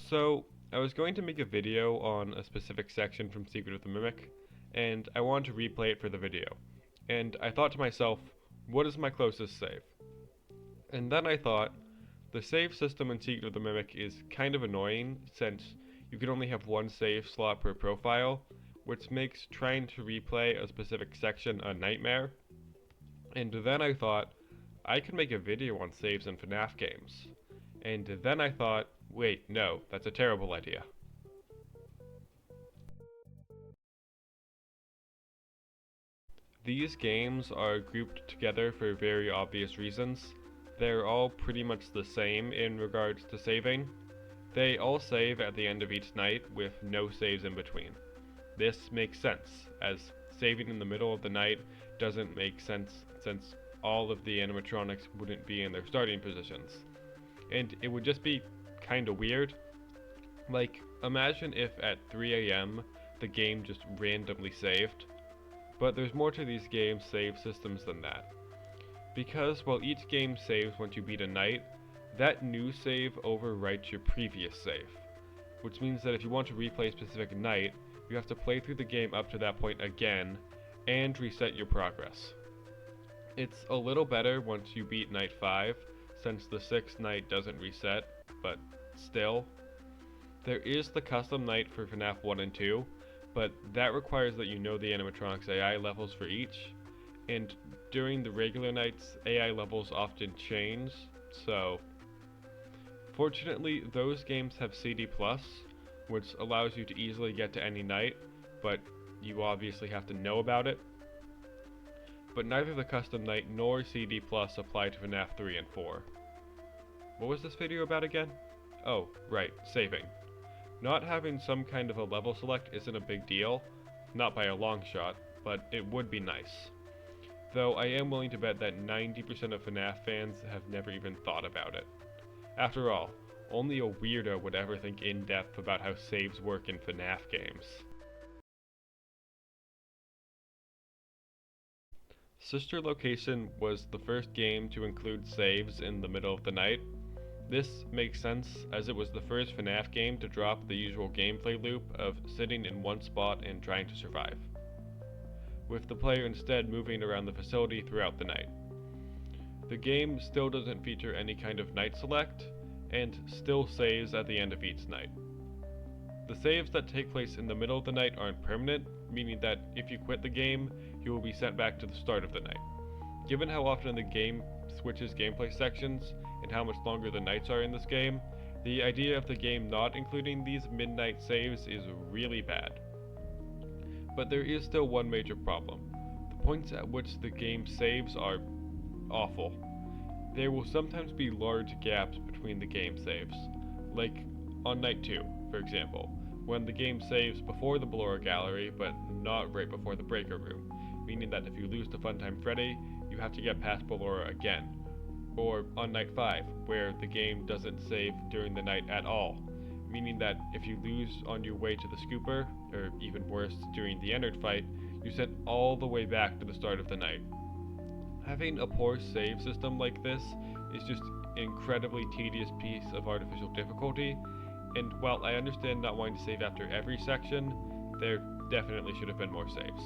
So, I was going to make a video on a specific section from Secret of the Mimic, and I wanted to replay it for the video. And I thought to myself, what is my closest save? And then I thought, the save system in Secret of the Mimic is kind of annoying, since you can only have one save slot per profile, which makes trying to replay a specific section a nightmare. And then I thought, I could make a video on saves in Fnaf games. And then I thought, wait, no, that's a terrible idea. These games are grouped together for very obvious reasons. They're all pretty much the same in regards to saving. They all save at the end of each night with no saves in between. This makes sense, as saving in the middle of the night doesn't make sense since all of the animatronics wouldn't be in their starting positions. And it would just be kinda weird. Like, imagine if at 3 a.m. the game just randomly saved. But there's more to these games' save systems than that. Because while each game saves once you beat a night, that new save overwrites your previous save. Which means that if you want to replay a specific night, you have to play through the game up to that point again, and reset your progress. It's a little better once you beat night 5, since the 6th night doesn't reset, but still. There is the custom night for Fnaf 1 and 2, but that requires that you know the animatronics AI levels for each, and during the regular nights, AI levels often change, so... Fortunately, those games have CD+, which allows you to easily get to any night, but you obviously have to know about it. But neither the custom night nor CD+ apply to Fnaf 3 and 4. What was this video about again? Oh, right, saving. Not having some kind of a level select isn't a big deal, not by a long shot, but it would be nice. Though I am willing to bet that 90% of FNAF fans have never even thought about it. After all, only a weirdo would ever think in depth about how saves work in FNAF games. Sister Location was the first game to include saves in the middle of the night. This makes sense, as it was the first FNAF game to drop the usual gameplay loop of sitting in one spot and trying to survive, with the player instead moving around the facility throughout the night. The game still doesn't feature any kind of night select, and still saves at the end of each night. The saves that take place in the middle of the night aren't permanent, meaning that if you quit the game, you will be sent back to the start of the night. Given how often the game switches gameplay sections, and how much longer the nights are in this game, the idea of the game not including these midnight saves is really bad. But there is still one major problem. The points at which the game saves are awful. There will sometimes be large gaps between the game saves, like on night 2, for example, when the game saves before the Ballora Gallery, but not right before the Breaker Room, meaning that if you lose to Funtime Freddy, you have to get past Ballora again. Or on night 5, where the game doesn't save during the night at all, meaning that if you lose on your way to the scooper, or even worse, during the Ennard fight, you sent all the way back to the start of the night. Having a poor save system like this is just an incredibly tedious piece of artificial difficulty, and while I understand not wanting to save after every section, there definitely should have been more saves.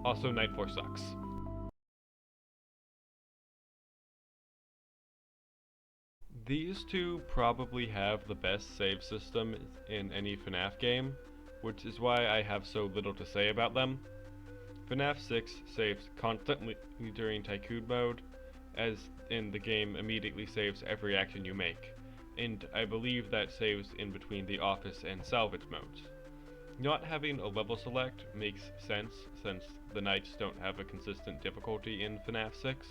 Also, Night 4 sucks. These two probably have the best save system in any FNAF game, which is why I have so little to say about them. FNAF 6 saves constantly during Tycoon mode, as in the game immediately saves every action you make, and I believe that saves in between the office and salvage modes. Not having a level select makes sense since the nights don't have a consistent difficulty in FNAF 6.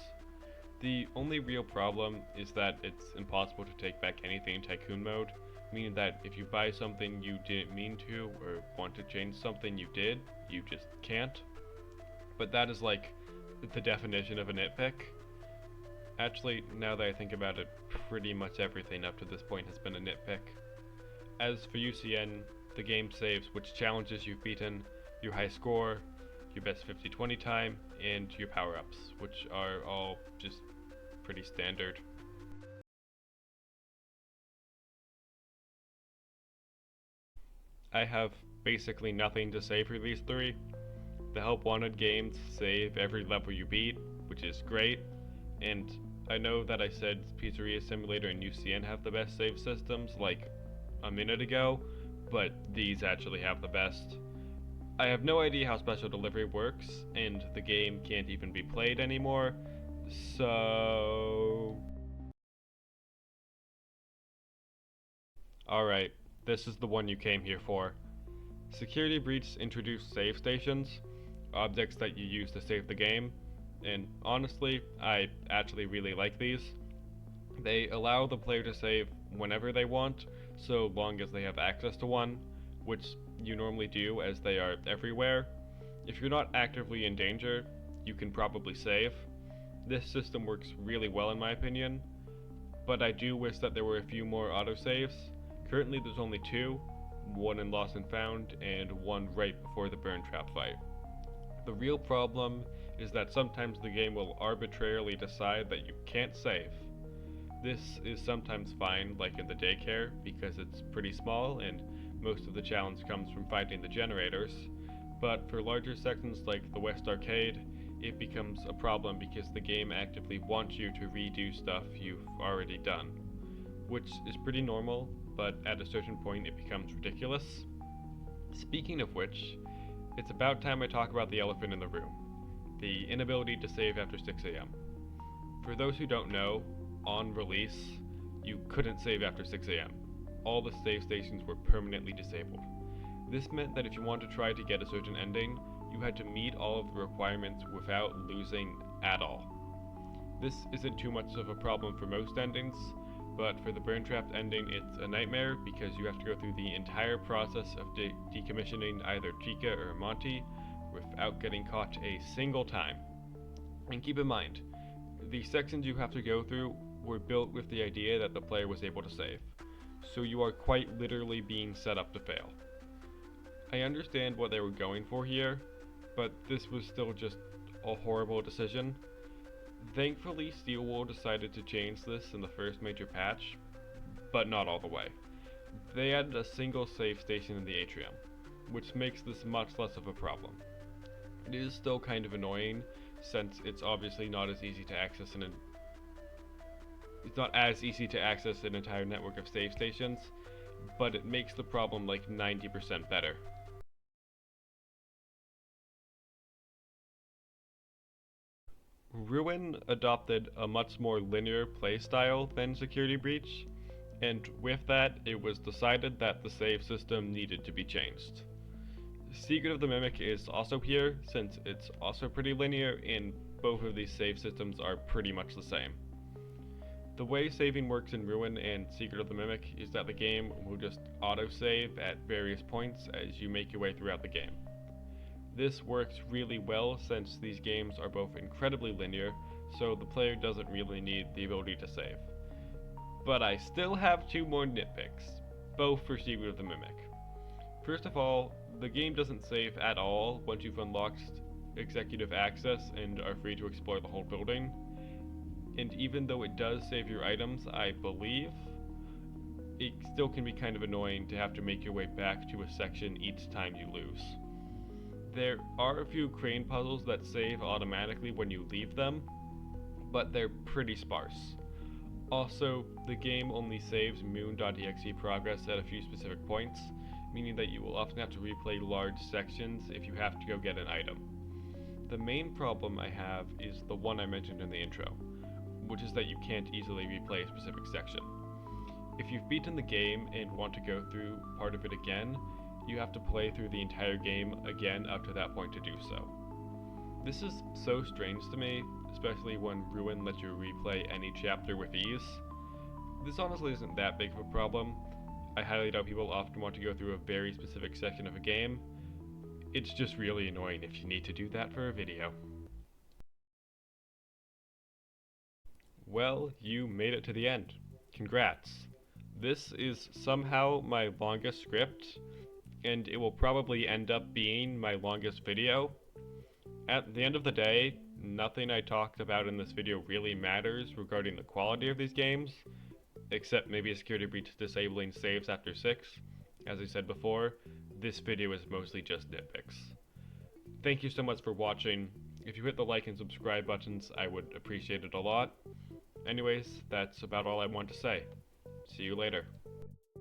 The only real problem is that it's impossible to take back anything in Tycoon mode, meaning that if you buy something you didn't mean to or want to change something you did, you just can't. But that is like the definition of a nitpick. Actually, now that I think about it, pretty much everything up to this point has been a nitpick. As for UCN, the game saves which challenges you've beaten, your high score, your best 50-20 time, and your power-ups, which are all just pretty standard. I have basically nothing to say for these three. The Help Wanted games save every level you beat, which is great, and I know that I said Pizzeria Simulator and UCN have the best save systems like a minute ago, but these actually have the best. I have no idea how special delivery works, and the game can't even be played anymore, so... Alright, this is the one you came here for. Security Breach introduced save stations, objects that you use to save the game, and honestly, I actually really like these. They allow the player to save whenever they want, so long as they have access to one, which you normally do as they are everywhere. If you're not actively in danger, you can probably save. This system works really well in my opinion, but I do wish that there were a few more autosaves. Currently there's only two, one in Lost and Found and one right before the Burn Trap fight. The real problem is that sometimes the game will arbitrarily decide that you can't save. This is sometimes fine, like in the daycare, because it's pretty small and most of the challenge comes from finding the generators, but for larger sections like the West Arcade, it becomes a problem because the game actively wants you to redo stuff you've already done, which is pretty normal, but at a certain point it becomes ridiculous. Speaking of which, it's about time I talk about the elephant in the room, the inability to save after 6 AM. For those who don't know, on release, you couldn't save after 6 AM. All the save stations were permanently disabled. This meant that if you wanted to try to get a certain ending, you had to meet all of the requirements without losing at all. This isn't too much of a problem for most endings, but for the Burn Trap ending it's a nightmare because you have to go through the entire process of decommissioning either Chica or Monty without getting caught a single time. And keep in mind, the sections you have to go through were built with the idea that the player was able to save, so you are quite literally being set up to fail. I understand what they were going for here, but this was still just a horrible decision. Thankfully, Steelwool decided to change this in the first major patch, but not all the way. They added a single save station in the atrium, which makes this much less of a problem. It is still kind of annoying, since it's obviously not as easy to access an entire network of save stations, but it makes the problem like 90% better. Ruin adopted a much more linear playstyle than Security Breach, and with that, it was decided that the save system needed to be changed. Secret of the Mimic is also here, since it's also pretty linear, and both of these save systems are pretty much the same. The way saving works in Ruin and Secret of the Mimic is that the game will just autosave at various points as you make your way throughout the game. This works really well since these games are both incredibly linear, so the player doesn't really need the ability to save. But I still have two more nitpicks, both for Secret of the Mimic. First of all, the game doesn't save at all once you've unlocked executive access and are free to explore the whole building. And even though it does save your items, I believe, it still can be kind of annoying to have to make your way back to a section each time you lose. There are a few crane puzzles that save automatically when you leave them, but they're pretty sparse. Also, the game only saves moon.exe progress at a few specific points, meaning that you will often have to replay large sections if you have to go get an item. The main problem I have is the one I mentioned in the intro, which is that you can't easily replay a specific section. If you've beaten the game and want to go through part of it again, you have to play through the entire game again up to that point to do so. This is so strange to me, especially when Ruin lets you replay any chapter with ease. This honestly isn't that big of a problem. I highly doubt people often want to go through a very specific section of a game. It's just really annoying if you need to do that for a video. Well, you made it to the end. Congrats. This is somehow my longest script, and it will probably end up being my longest video. At the end of the day, nothing I talked about in this video really matters regarding the quality of these games, except maybe a security breach disabling saves after 6, As I said before, this video is mostly just nitpicks. Thank you so much for watching. If you hit the like and subscribe buttons, I would appreciate it a lot. Anyways, that's about all I want to say. See you later.